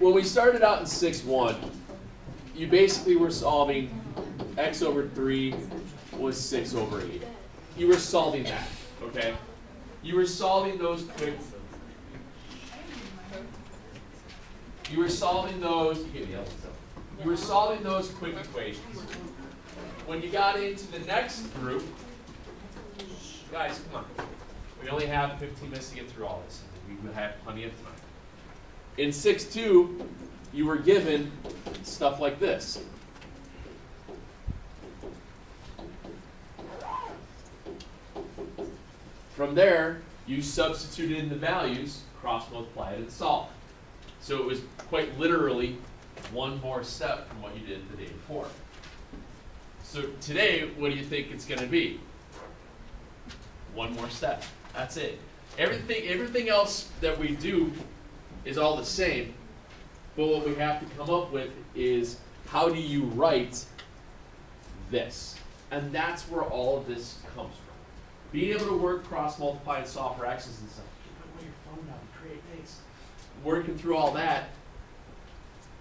when we started out in 6-1, you basically were solving x over 3 was 6 over 8. You were solving that, okay? You were solving those quick. You were solving those. You were solving those quick equations. When you got into the next group, guys, come on. We only have 15 minutes to get through all this. We have plenty of time. In 6-2, you were given stuff like this. From there, you substituted in the values, cross multiplied, and solved. So it was quite literally one more step from what you did the day before. So today, what do you think it's going to be? One more step. That's it. Everything else that we do is all the same, but what we have to come up with is how do you write this? And that's where all of this comes from. Being able to work, cross, multiply, and solve for x's and stuff. Put your phone down and create things. Working through all that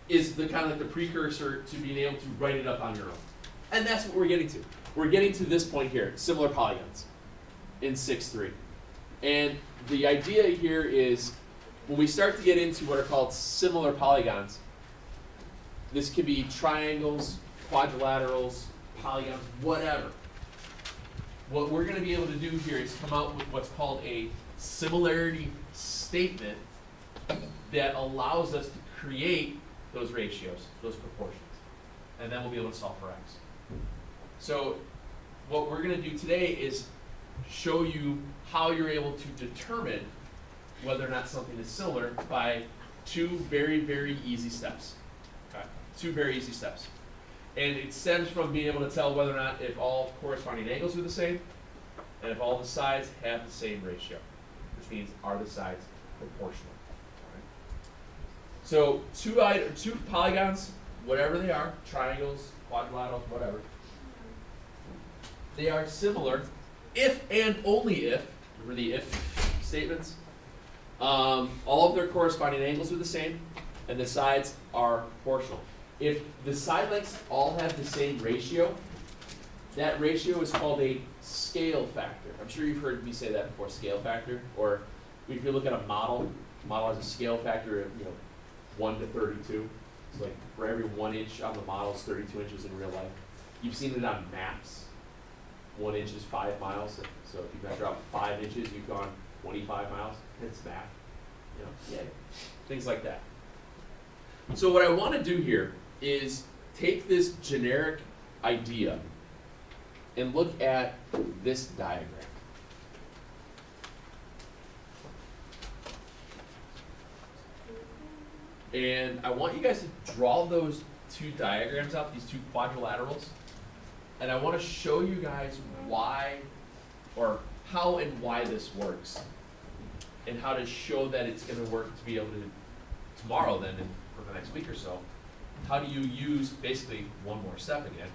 is the kind of the precursor to being able to write it up on your own. And that's what we're getting to. We're getting to this point here, similar polygons in 6-3. And the idea here is when we start to get into what are called similar polygons, this could be triangles, quadrilaterals, polygons, whatever. What we're going to be able to do here is come out with what's called a similarity statement that allows us to create those ratios, those proportions. And then we'll be able to solve for x. So what we're going to do today is show you how you're able to determine whether or not something is similar by two very, very easy steps. Okay? Two very easy steps. And it stems from being able to tell whether or not if all corresponding angles are the same and if all the sides have the same ratio, which means are the sides proportional. All right? So two polygons, whatever they are, triangles, quadrilaterals, whatever, they are similar if and only if, remember the if statements, all of their corresponding angles are the same and the sides are proportional. If the side lengths all have the same ratio, that ratio is called a scale factor. I'm sure you've heard me say that before, scale factor. Or if you look at a model has a scale factor of 1 to 32. So like for every 1 inch on the model is 32 inches in real life. You've seen it on maps. 1 inch is 5 miles. So if you measure out 5 inches, you've gone 25 miles. It's math. Things like that. So what I want to do here is take this generic idea and look at this diagram. And I want you guys to draw those two diagrams out, these two quadrilaterals. And I want to show you guys why, or how and why this works. And how to show that it's going to work to be able to, tomorrow then, and for the next week or so, how do you use, basically one more step again,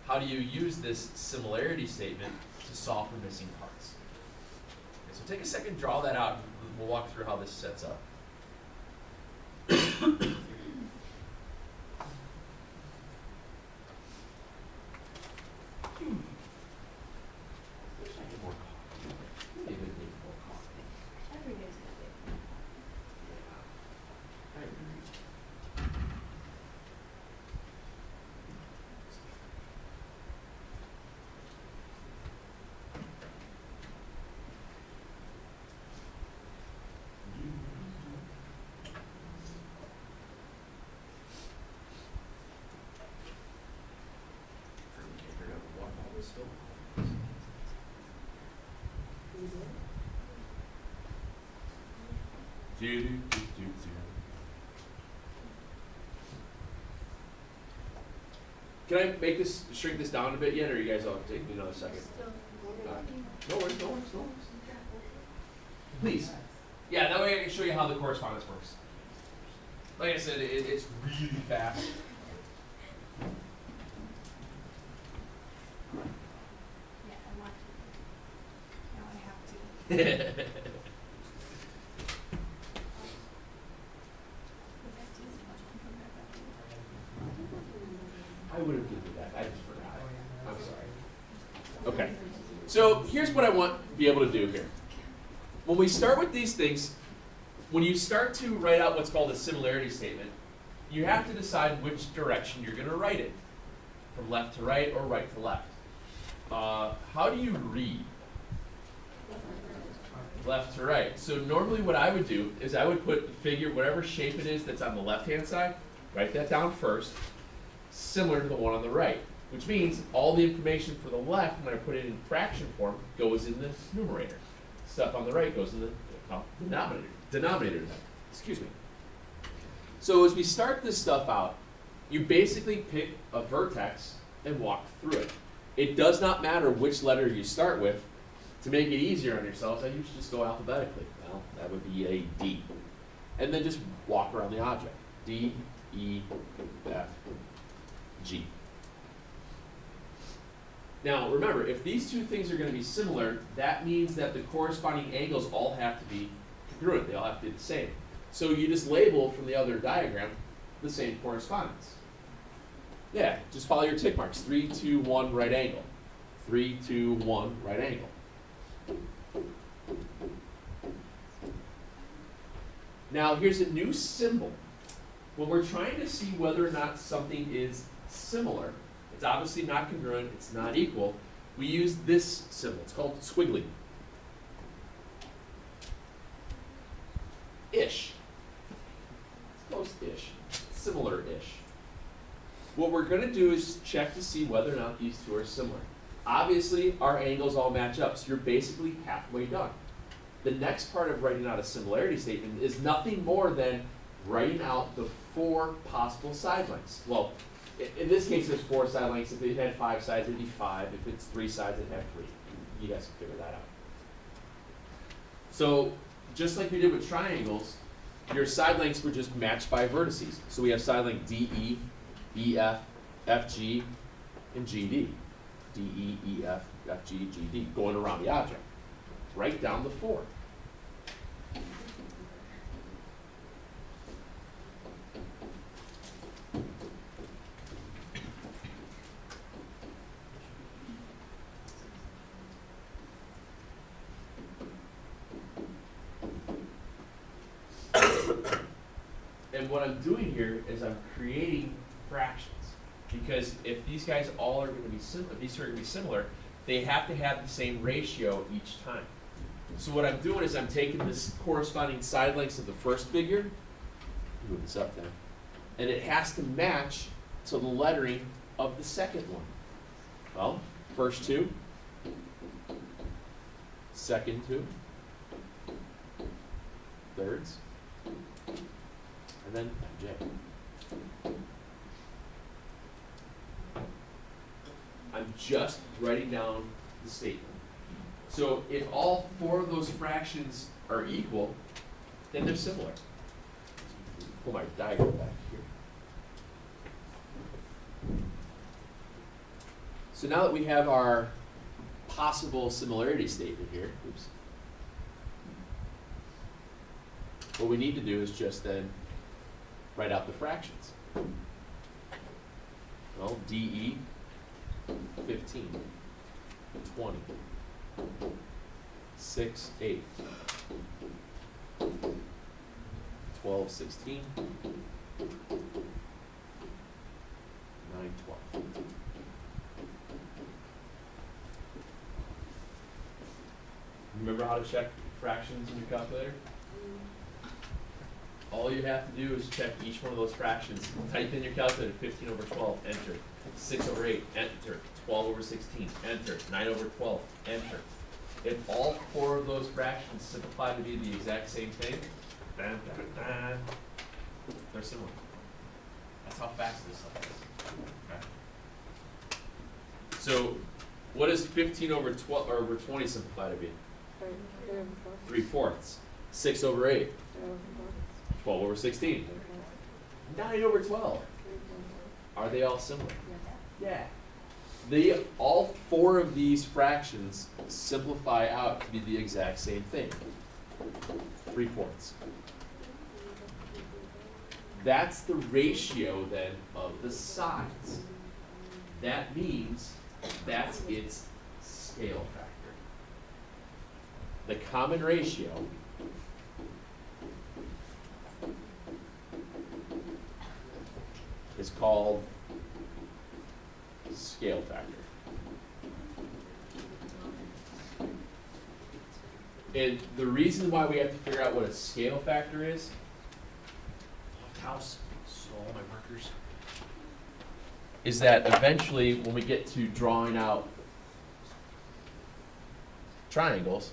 how do you use this similarity statement to solve for missing parts? Okay, so take a second, draw that out, and we'll walk through how this sets up. Can I make this, shrink this down a bit yet, or you guys all take me another second? No worries. Please. Yeah, that way I can show you how the correspondence works. Like I said, it's really fast. Yeah, I want to. Now I have to. I would have given that. I just forgot it. I'm sorry. Okay. So here's what I want to be able to do here. When we start with these things, when you start to write out what's called a similarity statement, you have to decide which direction you're going to write it. From left to right or right to left. How do you read? Left to right. So normally what I would do is I would put the figure, whatever shape it is that's on the left-hand side, write that down first, similar to the one on the right. Which means all the information for the left, when I put it in fraction form, goes in the numerator. Stuff on the right goes in the denominator. Excuse me. So as we start this stuff out, you basically pick a vertex and walk through it. It does not matter which letter you start with. To make it easier on yourselves, I usually just go alphabetically. Well, that would be a D. And then just walk around the object. D, E, F, G. Now, remember, if these two things are going to be similar, that means that the corresponding angles all have to be congruent. They all have to be the same. So you just label from the other diagram the same correspondence. Yeah, just follow your tick marks. 3, 2, 1, right angle. 3, 2, 1, right angle. Now, here's a new symbol. When we're trying to see whether or not something is similar, it's obviously not congruent, it's not equal, we use this symbol. It's called squiggly. Ish. It's close-ish. Similar-ish. What we're going to do is check to see whether or not these two are similar. Obviously, our angles all match up, so you're basically halfway done. The next part of writing out a similarity statement is nothing more than writing out the 4 possible side lengths. Well, in this case, there's 4 side lengths. If it had 5 sides, it'd be 5. If it's 3 sides, it'd have 3. You guys can figure that out. So, just like we did with triangles, your side lengths were just matched by vertices. So we have side length DE, EF, FG, and GD. DE, EF, FG, GD, going around the object. Write down the 4. And what I'm doing here is I'm creating fractions. Because if these guys all are going to be similar, these are going to be similar, they have to have the same ratio each time. So what I'm doing is I'm taking this corresponding side lengths of the first figure, move this up there, and it has to match to the lettering of the second one. Well, first 2, second 2, thirds, and then J. I'm just writing down the statement. So if all 4 of those fractions are equal, then they're similar. Pull my diagram back here. So now that we have our possible similarity statement here, oops, what we need to do is just then write out the fractions. Well, DE 15, 20, 6, 8, 12, 16, 9, 12. Remember how to check fractions in your calculator? All you have to do is check each one of those fractions. Type in your calculator, 15 over 12, enter. 6 over 8, enter. 12 over 16, enter. 9 over 12, enter. If all 4 of those fractions simplify to be the exact same thing, dun, dun, dun, they're similar. That's how fast this stuff is. Okay. So, what does 15 over 12 or over 20 simplify to be? 3/4. 6 over 8. 12 over 16. 9 over 12. Are they all similar? Yeah. All 4 of these fractions simplify out to be the exact same thing. 3/4. That's the ratio then of the sides. that means that's its scale factor. The common ratio is called scale factor. And the reason why we have to figure out what a scale factor is, house, stole all my markers, is that eventually when we get to drawing out triangles,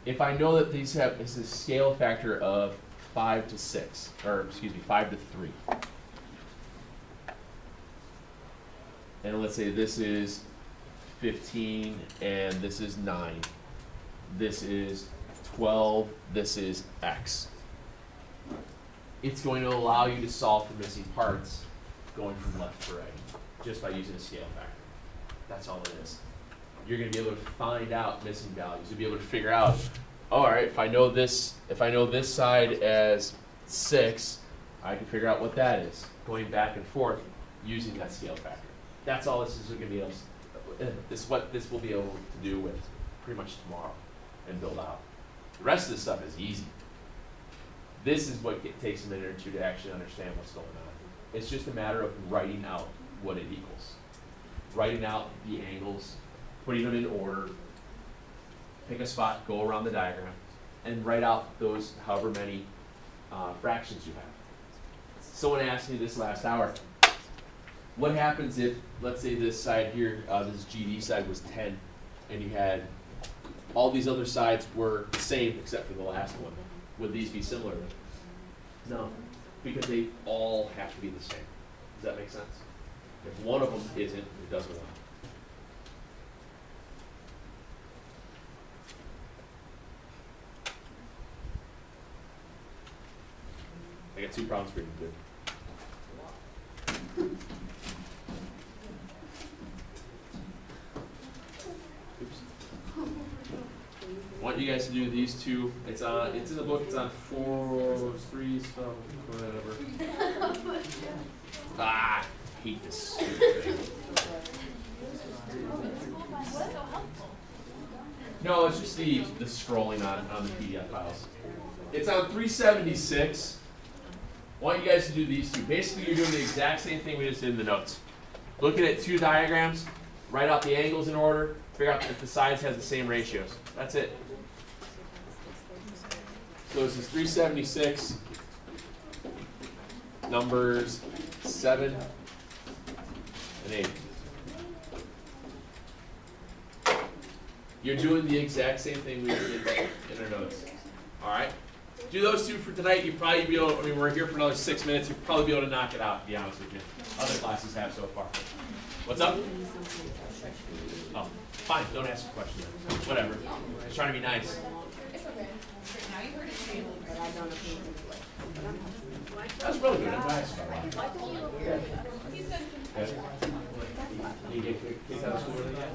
if I know that these have this is a scale factor of 5 to 6, or excuse me, 5 to 3. And let's say this is 15 and this is 9. This is 12, this is X. It's going to allow you to solve for missing parts going from left to right just by using a scale factor. That's all it is. You're going to be able to find out missing values. You'll be able to figure out, all right, if I know this side as 6, I can figure out what that is, going back and forth using that scale factor. That's all this is going to be able to, this is what this will be able to do with pretty much tomorrow and build out. The rest of this stuff is easy. This is what takes a minute or two to actually understand what's going on. It's just a matter of writing out what it equals. Writing out the angles, putting them in order, pick a spot, go around the diagram, and write out those however many fractions you have. Someone asked me this last hour, what happens if, let's say this side here, this GD side was 10, and you had all these other sides were the same except for the last one. Would these be similar? No, because they all have to be the same. Does that make sense? If one of them isn't, it doesn't work. I got 2 problems for you to do. Oops. I want you guys to do these 2. It's in the book. It's on 4, 3, so whatever. I hate this stupid thing. No, it's just the scrolling on the PDF files. It's on 376. I want you guys to do these 2. Basically, you're doing the exact same thing we just did in the notes. Looking at 2 diagrams, write out the angles in order, figure out if the sides have the same ratios. That's it. So this is 376, numbers 7 and 8. You're doing the exact same thing we did in our notes. All right? Do those 2 for tonight. You probably be able. I mean, we're here for another 6 minutes. You'll probably be able to knock it out. To be honest with you, other classes have so far. What's up? Oh, fine. Don't ask a question. Then. Whatever. Just trying to be nice. That's really good. I'm nice about that. You get kicked out of school really yet?